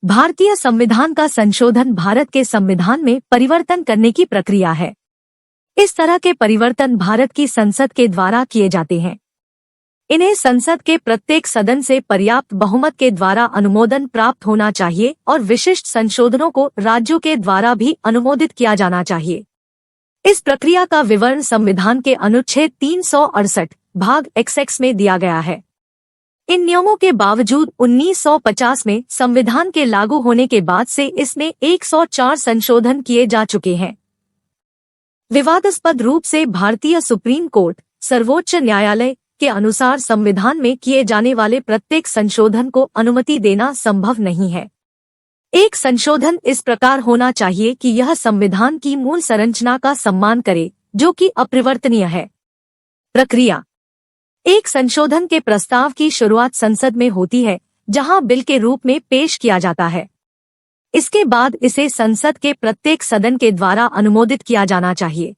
भारतीय संविधान का संशोधन भारत के संविधान में परिवर्तन करने की प्रक्रिया है। इस तरह के परिवर्तन भारत की संसद के द्वारा किए जाते हैं। इन्हें संसद के प्रत्येक सदन से पर्याप्त बहुमत के द्वारा अनुमोदन प्राप्त होना चाहिए और विशिष्ट संशोधनों को राज्यों के द्वारा भी अनुमोदित किया जाना चाहिए। इस प्रक्रिया का विवरण संविधान के अनुच्छेद 368 भाग XX में दिया गया है। इन नियमों के बावजूद 1950 में संविधान के लागू होने के बाद से इसमें 104 संशोधन किए जा चुके हैं। विवादास्पद रूप से भारतीय सुप्रीम कोर्ट, सर्वोच्च न्यायालय के अनुसार संविधान में किए जाने वाले प्रत्येक संशोधन को अनुमति देना संभव नहीं है। एक संशोधन इस प्रकार होना चाहिए कि यह संविधान की मूल संरचना का सम्मान करे, जो कि अपरिवर्तनीय है। प्रक्रिया: एक संशोधन के प्रस्ताव की शुरुआत संसद में होती है, जहां बिल के रूप में पेश किया जाता है। इसके बाद इसे संसद के प्रत्येक सदन के द्वारा अनुमोदित किया जाना चाहिए।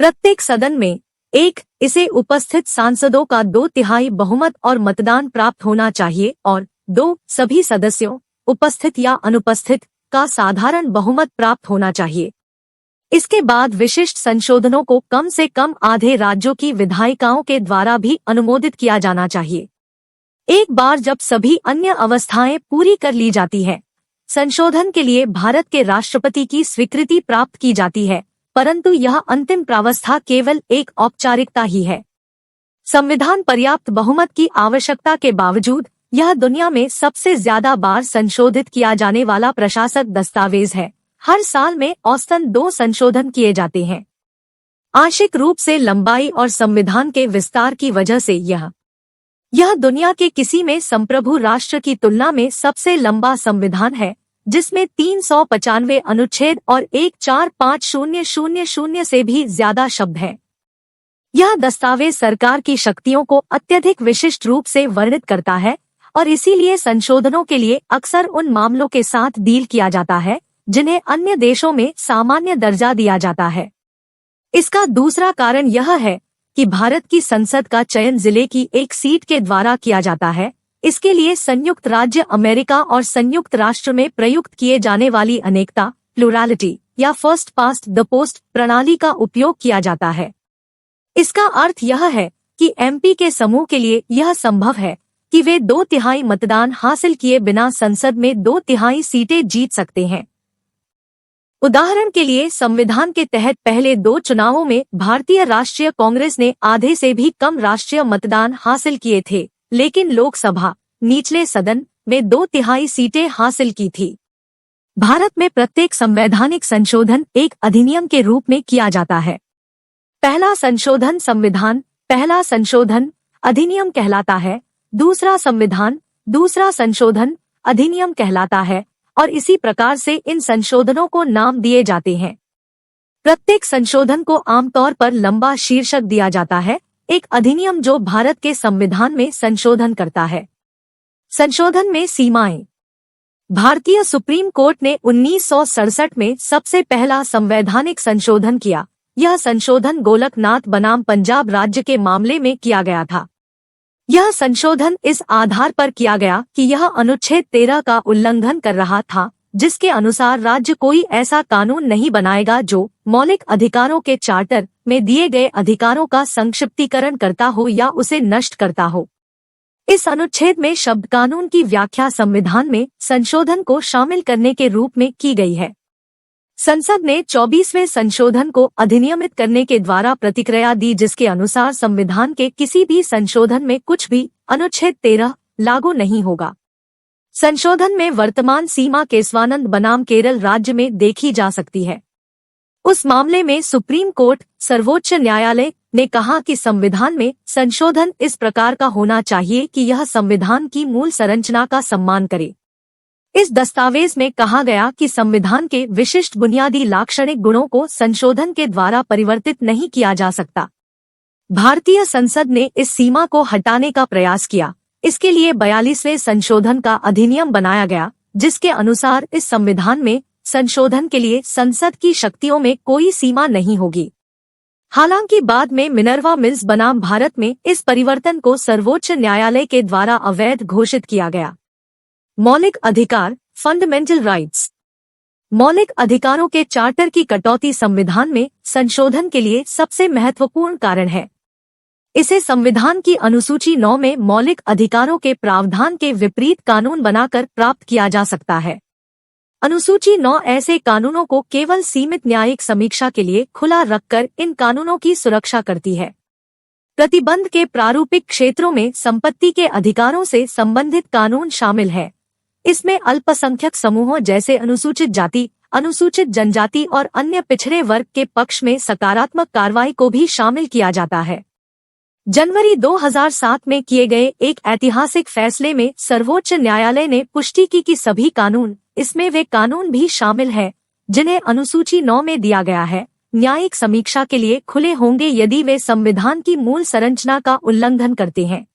प्रत्येक सदन में इसे उपस्थित सांसदों का 2/3 बहुमत और मतदान प्राप्त होना चाहिए और 2 सभी सदस्यों, उपस्थित या अनुपस्थित, का साधारण बहुमत प्राप्त होना चाहिए। इसके बाद विशिष्ट संशोधनों को कम से कम आधे राज्यों की विधायिकाओं के द्वारा भी अनुमोदित किया जाना चाहिए। एक बार जब सभी अन्य अवस्थाएं पूरी कर ली जाती है, संशोधन के लिए भारत के राष्ट्रपति की स्वीकृति प्राप्त की जाती है, परंतु यह अंतिम प्रावस्था केवल एक औपचारिकता ही है। संविधान पर्याप्त बहुमत की आवश्यकता के बावजूद यह दुनिया में सबसे ज्यादा बार संशोधित किया जाने वाला प्रशासक दस्तावेज है। हर साल में औसतन 2 संशोधन किए जाते हैं। आंशिक रूप से लंबाई और संविधान के विस्तार की वजह से यह दुनिया के किसी में संप्रभु राष्ट्र की तुलना में सबसे लंबा संविधान है, जिसमें 395 अनुच्छेद और 14500 से भी ज्यादा शब्द हैं। यह दस्तावेज सरकार की शक्तियों को अत्यधिक विशिष्ट रूप से वर्णित करता है और इसीलिए संशोधनों के लिए अक्सर उन मामलों के साथ डील किया जाता है जिन्हें अन्य देशों में सामान्य दर्जा दिया जाता है। इसका दूसरा कारण यह है कि भारत की संसद का चयन जिले की एक सीट के द्वारा किया जाता है। इसके लिए संयुक्त राज्य अमेरिका और संयुक्त राष्ट्र में प्रयुक्त किए जाने वाली अनेकता, प्लुरैलिटी या फर्स्ट पास्ट द पोस्ट प्रणाली का उपयोग किया जाता है। इसका अर्थ यह है कि MP के समूह के लिए यह संभव है कि वे 2/3 मतदान हासिल किए बिना संसद में 2/3 सीटें जीत सकते हैं। उदाहरण के लिए संविधान के तहत पहले 2 चुनावों में भारतीय राष्ट्रीय कांग्रेस ने आधे से भी कम राष्ट्रीय मतदान हासिल किए थे, लेकिन लोकसभा निचले सदन में 2/3 सीटें हासिल की थी। भारत में प्रत्येक संवैधानिक संशोधन एक अधिनियम के रूप में किया जाता है। पहला संशोधन संविधान, पहला संशोधन अधिनियम कहलाता है। दूसरा संविधान, दूसरा संशोधन अधिनियम कहलाता है और इसी प्रकार से इन संशोधनों को नाम दिए जाते हैं। प्रत्येक संशोधन को आमतौर पर लंबा शीर्षक दिया जाता है, एक अधिनियम जो भारत के संविधान में संशोधन करता है। संशोधन में सीमाएं: भारतीय सुप्रीम कोर्ट ने 1967 में सबसे पहला संवैधानिक संशोधन किया। यह संशोधन गोलकनाथ बनाम पंजाब राज्य के मामले में किया गया था। यह संशोधन इस आधार पर किया गया कि यह अनुच्छेद 13 का उल्लंघन कर रहा था, जिसके अनुसार राज्य कोई ऐसा कानून नहीं बनाएगा जो मौलिक अधिकारों के चार्टर में दिए गए अधिकारों का संक्षिप्तीकरण करता हो या उसे नष्ट करता हो। इस अनुच्छेद में शब्द कानून की व्याख्या संविधान में संशोधन को शामिल करने के रूप में की गई है। संसद ने 24वें संशोधन को अधिनियमित करने के द्वारा प्रतिक्रिया दी, जिसके अनुसार संविधान के किसी भी संशोधन में कुछ भी अनुच्छेद 13 लागू नहीं होगा। संशोधन में वर्तमान सीमा केशवानंद बनाम केरल राज्य में देखी जा सकती है। उस मामले में सुप्रीम कोर्ट, सर्वोच्च न्यायालय ने कहा कि संविधान में संशोधन इस प्रकार का होना चाहिए कि यह संविधान की मूल संरचना का सम्मान करे। इस दस्तावेज में कहा गया कि संविधान के विशिष्ट बुनियादी लाक्षणिक गुणों को संशोधन के द्वारा परिवर्तित नहीं किया जा सकता। भारतीय संसद ने इस सीमा को हटाने का प्रयास किया। इसके लिए 42वें संशोधन का अधिनियम बनाया गया, जिसके अनुसार इस संविधान में संशोधन के लिए संसद की शक्तियों में कोई सीमा नहीं होगी। हालांकि बाद में मिनर्वा मिल्स बनाम भारत में इस परिवर्तन को सर्वोच्च न्यायालय के द्वारा अवैध घोषित किया गया। मौलिक अधिकार फंडामेंटल राइट्स। मौलिक अधिकारों के चार्टर की कटौती संविधान में संशोधन के लिए सबसे महत्वपूर्ण कारण है। इसे संविधान की अनुसूची 9 में मौलिक अधिकारों के प्रावधान के विपरीत कानून बनाकर प्राप्त किया जा सकता है। अनुसूची 9 ऐसे कानूनों को केवल सीमित न्यायिक समीक्षा के लिए खुला रखकर इन कानूनों की सुरक्षा करती है। प्रतिबंध के प्रारूपिक क्षेत्रों में संपत्ति के अधिकारों से संबंधित कानून शामिल है। इसमें अल्पसंख्यक समूहों जैसे अनुसूचित जाति, अनुसूचित जनजाति और अन्य पिछड़े वर्ग के पक्ष में सकारात्मक कार्रवाई को भी शामिल किया जाता है। जनवरी 2007 में किए गए एक ऐतिहासिक फैसले में सर्वोच्च न्यायालय ने पुष्टि की कि सभी कानून, इसमें वे कानून भी शामिल हैं जिन्हें अनुसूची 9 में दिया गया है, न्यायिक समीक्षा के लिए खुले होंगे यदि वे संविधान की मूल संरचना का उल्लंघन करते हैं।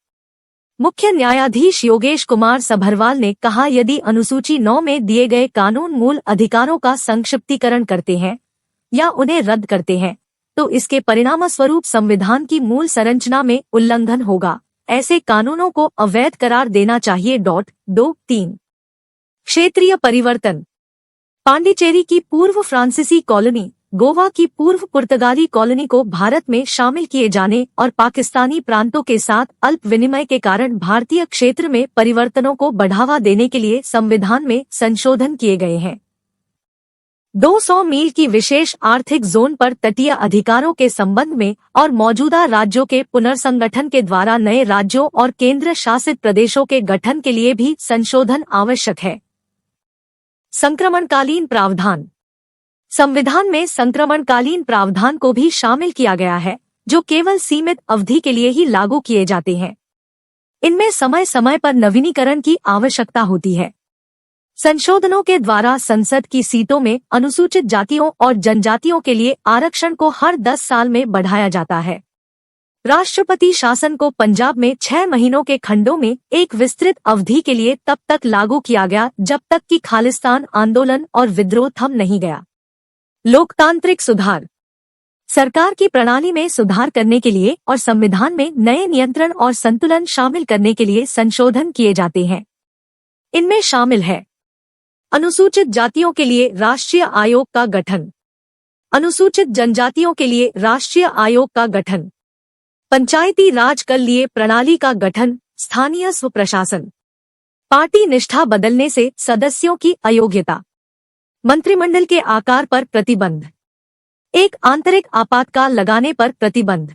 मुख्य न्यायाधीश योगेश कुमार सभरवाल ने कहा, यदि अनुसूची 9 में दिए गए कानून मूल अधिकारों का संक्षिप्तीकरण करते हैं या उन्हें रद्द करते हैं तो इसके परिणामस्वरूप संविधान की मूल संरचना में उल्लंघन होगा। ऐसे कानूनों को अवैध करार देना चाहिए। 2.3 क्षेत्रीय परिवर्तन। पांडिचेरी की पूर्व फ्रांसीसी कॉलोनी, गोवा की पूर्व पुर्तगाली कॉलोनी को भारत में शामिल किए जाने और पाकिस्तानी प्रांतों के साथ अल्प विनिमय के कारण भारतीय क्षेत्र में परिवर्तनों को बढ़ावा देने के लिए संविधान में संशोधन किए गए हैं। 200 मील की विशेष आर्थिक जोन पर तटीय अधिकारों के संबंध में और मौजूदा राज्यों के पुनर्संगठन के द्वारा नए राज्यों और केंद्र शासित प्रदेशों के गठन के लिए भी संशोधन आवश्यक है। संक्रमणकालीन प्रावधान। संविधान में संक्रमणकालीन प्रावधान को भी शामिल किया गया है जो केवल सीमित अवधि के लिए ही लागू किए जाते हैं। इनमें समय समय पर नवीनीकरण की आवश्यकता होती है। संशोधनों के द्वारा संसद की सीटों में अनुसूचित जातियों और जनजातियों के लिए आरक्षण को हर 10 साल में बढ़ाया जाता है। राष्ट्रपति शासन को पंजाब में 6 महीनों के खंडों में एक विस्तृत अवधि के लिए तब तक लागू किया गया जब तक कि खालिस्तान आंदोलन और विद्रोह थम नहीं गया। लोकतांत्रिक सुधार। सरकार की प्रणाली में सुधार करने के लिए और संविधान में नए नियंत्रण और संतुलन शामिल करने के लिए संशोधन किए जाते हैं। इनमें शामिल है अनुसूचित जातियों के लिए राष्ट्रीय आयोग का गठन, अनुसूचित जनजातियों के लिए राष्ट्रीय आयोग का गठन, पंचायती राज कर लिए प्रणाली का गठन, स्थानीय स्वप्रशासन, पार्टी निष्ठा बदलने से सदस्यों की अयोग्यता, मंत्रिमंडल के आकार पर प्रतिबंध, एक आंतरिक आपातकाल लगाने पर प्रतिबंध,